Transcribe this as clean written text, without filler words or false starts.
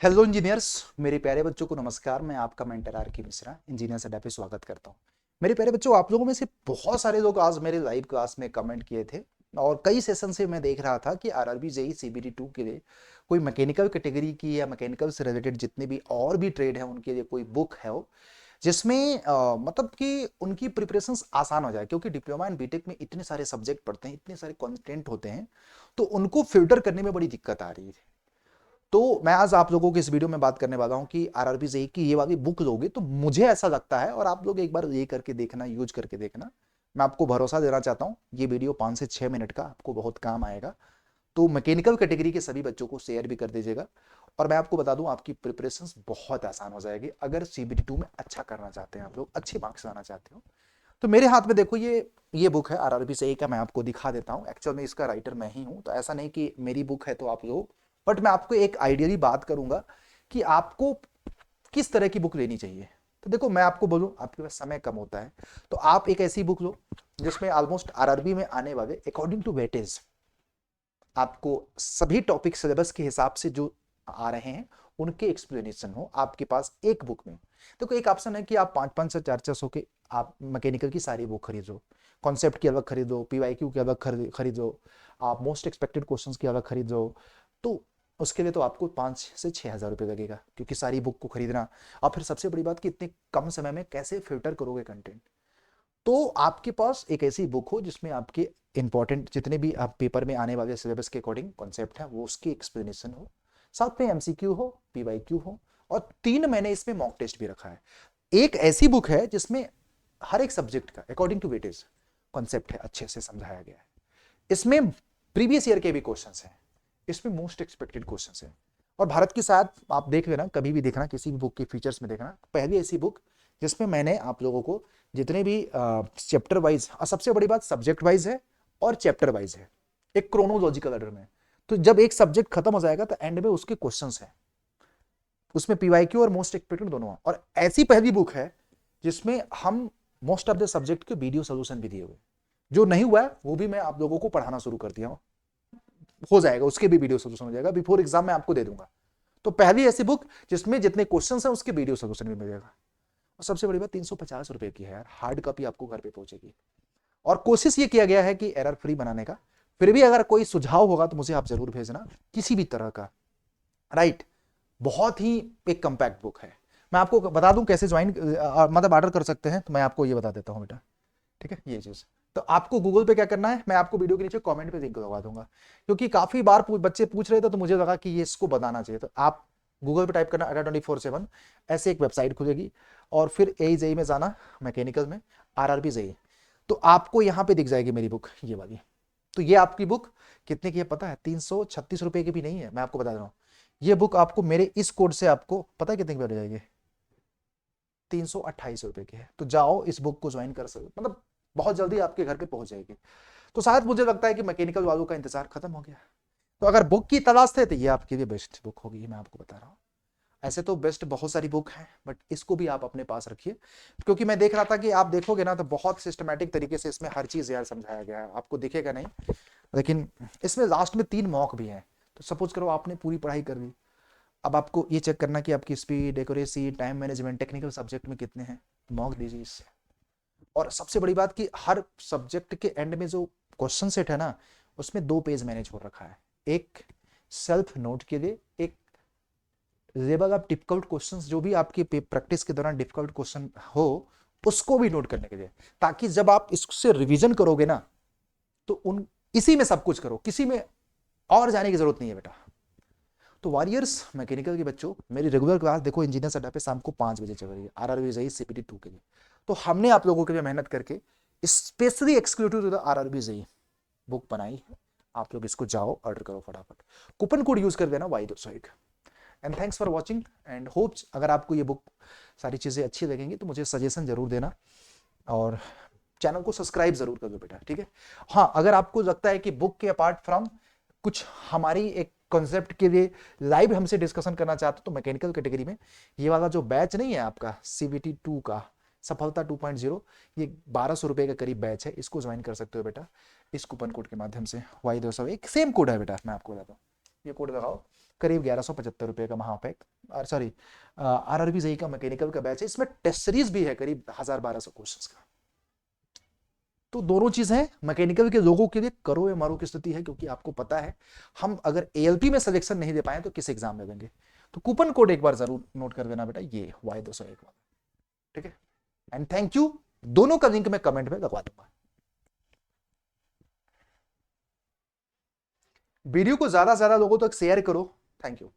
Hello engineers, मेरे प्यारे बच्चों को नमस्कार। मैं आपका मेंटर आर के मिश्रा इंजीनियर्स अड्डा पे स्वागत करता हूँ। मेरे प्यारे बच्चों, आप लोगों में से बहुत सारे लोग आज मेरे लाइव क्लास में कमेंट किए थे और कई सेशन से मैं देख रहा था कि आरआरबी जेई सीबीटी 2 के लिए कोई मैकेनिकल कैटेगरी की या मैकेनिकल से रिलेटेड जितने भी और भी ट्रेड है उनके लिए कोई बुक है हो जिसमें मतलब कि उनकी प्रिपरेशंस आसान हो जाए, क्योंकि डिप्लोमा एंड बीटेक में इतने सारे सब्जेक्ट पढ़ते हैं, इतने सारे कंटेंट होते हैं, तो उनको फिल्टर करने में बड़ी दिक्कत आ रही है। तो मैं आज आप लोगों को इस वीडियो में बात करने वाला हूं कि आरआरबी जेईई की ये वाली बुक लोगे तो मुझे ऐसा लगता है, और आप लोग एक बार ये करके देखना, यूज करके देखना। मैं आपको भरोसा देना चाहता हूं ये वीडियो 5 से 6 मिनट का आपको बहुत काम आएगा। तो मैकेनिकल कैटेगरी के सभी बच्चों को शेयर भी कर दीजिएगा। और मैं आपको बता दूं, आपकी प्रिपरेशन बहुत आसान हो जाएगी अगर सीबीटी 2 में अच्छा करना चाहते हैं, आप लोग अच्छे मार्क्स लाना चाहते हो। तो मेरे हाथ में देखो, ये बुक है आरआरबी से का। मैं आपको दिखा देता हूँ, एक्चुअल में इसका राइटर मैं ही हूँ, तो ऐसा नहीं कि मेरी बुक है तो आप लोग। बट मैं आपको एक आइडियली बात करूंगा कि आपको किस तरह की बुक लेनी चाहिए। तो देखो, मैं आपको बोलूं, आपके पास समय कम होता है तो आप एक ऐसी बुक लो जिसमें ऑलमोस्ट आरआरबी में आने वाले अकॉर्डिंग टू वेटेज आपको सभी टॉपिक सिलेबस के हिसाब से जो आ रहे हैं उनके एक्सप्लेनेशन हो आपके पास एक बुक में। देखो, एक ऑप्शन है कि आप 5-5 से 4-4 सौ के आप मैकेनिकल की सारी बुक खरीदो, कॉन्सेप्ट की अलग खरीदो, पीवाईक्यू की अलग खरीदो, आप मोस्ट एक्सपेक्टेड क्वेश्चंस की अलग खरीदो। तो उसके लिए तो आपको 5 से 6 हज़ार रुपये लगेगा, क्योंकि सारी बुक को खरीदना। और फिर सबसे बड़ी बात कि इतने कम समय में कैसे फिल्टर करोगे कंटेंट। तो आपके पास एक ऐसी बुक हो जिसमें आपके इंपॉर्टेंट जितने भी आप पेपर में आने वाले सिलेबस के अकॉर्डिंग कॉन्सेप्ट है वो उसकी एक्सप्लेनेशन हो, साथ में एमसीक्यू हो, पीवाईक्यू हो, और 3 महीने इसमें मॉक टेस्ट भी रखा है। एक ऐसी बुक है जिसमें हर एक सब्जेक्ट का अकॉर्डिंग टू वेटेज कॉन्सेप्ट है, अच्छे से समझाया गया है। इसमें प्रीवियस ईयर के भी क्वेश्चन हैं, इसमें मोस्ट एक्सपेक्टेड क्वेश्चन हैं। और भारत की साथ आप देख लेना, कभी भी देखना, किसी भी बुक के फीचर्स में देखना, पहली ऐसी बुक जिसमें मैंने आप लोगों को जितने भी चैप्टर वाइज, सबसे बड़ी बात सब्जेक्ट वाइज है और चैप्टर वाइज है, एक क्रोनोलॉजिकल ऑर्डर में। तो जब एक सब्जेक्ट खत्म हो जाएगा तो एंड में उसके क्वेश्चंस हैं, उसमें पीवाईक्यू और मोस्ट एक्सपेक्टेड दोनों हैं। और ऐसी पहली बुक है जिसमें हम मोस्ट ऑफ द सब्जेक्ट के वीडियो सोल्यूशन भी दिए हुए। जो नहीं हुआ है वो भी मैं आप लोगों को पढ़ाना शुरू कर दिया हूं, हो जाएगा, उसके भी वीडियो सोल्यूशन हो जाएगा, बिफोर एग्जाम में आपको दे दूंगा। तो पहली ऐसी बुक जिसमें जितने क्वेश्चन हैं उसके वीडियो सोल्यूशन भी मिलेगा। और सबसे बड़ी बात, 350 रुपए की है यार, हार्ड कॉपी आपको घर पे पहुंचेगी। और कोशिश ये किया गया है कि एरर फ्री बनाने का। फिर भी अगर कोई सुझाव होगा तो मुझे आप जरूर भेजना, किसी भी तरह का। राइट, बहुत ही एक कंपैक्ट बुक है। मैं आपको बता दूं कैसे ज्वाइन मतलब ऑर्डर कर सकते हैं, तो मैं आपको ये बता देता हूं बेटा। ठीक है, ये चीज तो आपको गूगल पे क्या करना है, मैं आपको वीडियो के नीचे कमेंट पे लिंक लगा दूंगा, क्योंकि काफी बार बच्चे पूछ रहे थे तो मुझे लगा कि ये इसको बताना चाहिए। तो आप गूगल पे टाइप करना अड्डा 24/7, ऐसे एक वेबसाइट खुलेगी, और फिर ए जेई में जाना, मैकेनिकल में आरआरबी जेई, तो आपको यहाँ पे दिख जाएगी मेरी बुक ये वाली। तो ये आपकी बुक कितने की है पता है? 336 रुपए की भी नहीं है, मैं आपको बता रहा हूँ। ये बुक आपको मेरे इस कोड से आपको पता है कितने की पड़ जाएगी? 328 रुपए की है। तो जाओ इस बुक को ज्वाइन कर सकते, मतलब बहुत जल्दी आपके घर पे पहुंच जाएगी। तो शायद मुझे लगता है कि मैकेनिकल वालों का इंतजार खत्म हो गया। तो अगर बुक की तलाश थे तो ये आपके लिए बेस्ट बुक होगी, मैं आपको बता रहा हूँ। ऐसे तो बेस्ट बहुत सारी बुक हैं, बट इसको भी आप अपने पास रखिए, क्योंकि मैं देख रहा था कि आप देखोगे ना तो बहुत सिस्टमैटिक तरीके से इसमें हर चीज यार समझाया गया है, आपको दिखेगा नहीं, लेकिन इसमें लास्ट में 3 मॉक भी हैं। तो सपोज करो आपने पूरी पढ़ाई कर ली, अब आपको ये चेक करना कि आपकी speed, accuracy, time management, technical subject में कितने हैं, मॉक दीजिए इससे। और सबसे बड़ी बात कि हर सब्जेक्ट के एंड में जो क्वेश्चन सेट है ना, उसमें 2 पेज मैनेज हो रखा है, एक सेल्फ नोट के लिए, एक लेवल ऑफ डिफिकल्ट क्वेश्चंस जो भी आपके प्रैक्टिस के दौरान डिफिकल्ट क्वेश्चन हो उसको भी नोट करने के लिए, ताकि जब आप इससे रिवीजन करोगे ना तो उन इसी में सब कुछ करो, किसी में और जाने की जरूरत नहीं है बेटा। तो वॉरियर्स मैकेनिकल के बच्चों, मेरी रेगुलर क्लास देखो इंजीनियर अड्डा पे शाम को 5 बजे चल रही है, आरआरबी जेईई सीपीटी 2 के लिए। तो हमने आप लोगों के लिए मेहनत करके specially exclusive to the RRB JEE book बनाई है। आप लोग इसको जाओ ऑर्डर करो फटाफट, कूपन कोड यूज कर देना Y201। And thanks for watching and hopes अगर आपको ये बुक सारी चीज़ें अच्छी लगेंगी तो मुझे सजेशन जरूर देना, और चैनल को सब्सक्राइब जरूर कर दो बेटा, ठीक है। हाँ, अगर आपको लगता है कि बुक के अपार्ट फ्रॉम कुछ हमारी एक कॉन्सेप्ट के लिए लाइव हमसे डिस्कशन करना चाहते हो, तो मैकेनिकल कैटेगरी में ये वाला जो बैच नहीं है आपका सीबीटी 2 का, सफलता 2.0, ये 1200 रुपए के करीब बैच है, इसको ज्वाइन कर सकते हो बेटा इस कूपन कोड के माध्यम से Y201। सेम कोड है बेटा, मैं आपको बताता हूँ, ये कोड लगाओ करीब 1175 रुपये का वहाँ पे, सॉरी RRB जेई का मैकेनिकल का बैच है, इसमें टेस्ट सीरीज भी है करीब 1000-1200 क्वेश्चंस का। तो दोनों चीजें मैकेनिकल के लोगों के लिए करो या मारो की स्थिति है, क्योंकि आपको पता है हम अगर ALP में सिलेक्शन नहीं दे पाए तो किस एग्जाम में देंगे। तो कूपन कोड एक बार जरूर नोट कर देना बेटा, ये Y201 वाला, ठीक है। एंड थैंक यू, दोनों का लिंक मैं कमेंट में लगवा दूंगा। वीडियो को ज्यादा से ज्यादा लोगों तक शेयर करो। Thank you.